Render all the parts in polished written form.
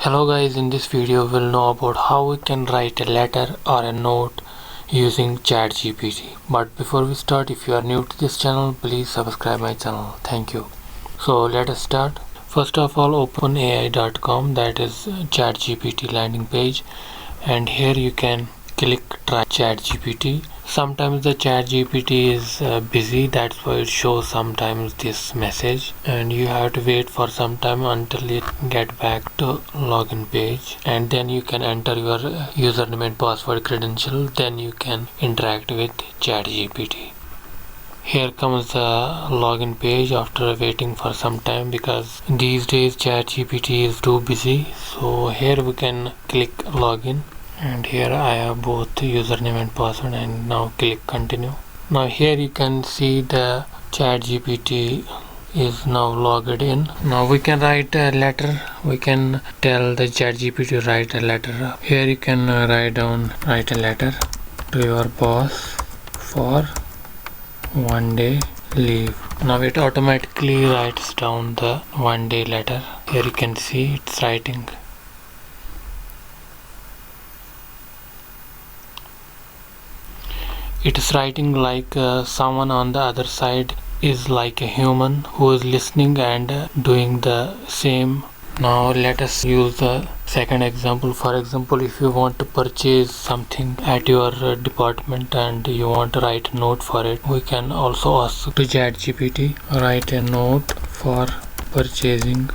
Hello guys, in this video we'll know about how we can write a letter or a note using ChatGPT. But before we start, if you are new to this channel, please subscribe my channel. Thank you. So let us start. First of all, open ai.com, that is ChatGPT landing page, and here you can click try ChatGPT. Sometimes the ChatGPT is busy, that's why it shows sometimes this message, and you have to wait for some time until it get back to login page, and then you can enter your username and password credential. Then you can interact with ChatGPT. Here comes the login page after waiting for some time, because these days ChatGPT is too busy. So here we can click login, and here I have both username and password, and now click continue. Now here you can see the ChatGPT is now logged in. Now we can write a letter. We can tell the ChatGPT to write a letter. Here you can write a letter to your boss for 1 day leave. Now it automatically writes down the 1 day letter. Here you can see it's writing. It is writing like someone on the other side is like a human who is listening and doing the same. Now let us use the second example. For example, if you want to purchase something at your department and you want to write a note for it, we can also ask to ChatGPT, write a note for purchasing,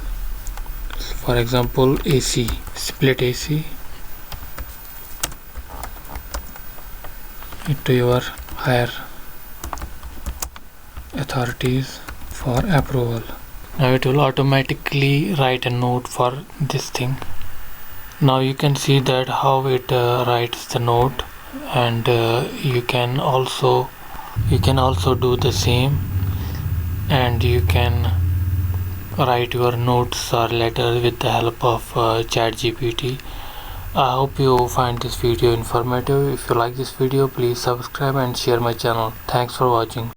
for example, AC, split AC, to your higher authorities for approval. Now it will automatically write a note for this thing. Now you can see that how it writes the note, and you can also do the same, and you can write your notes or letters with the help of ChatGPT. I hope you find this video informative. If you like this video, please subscribe and share my channel. Thanks for watching.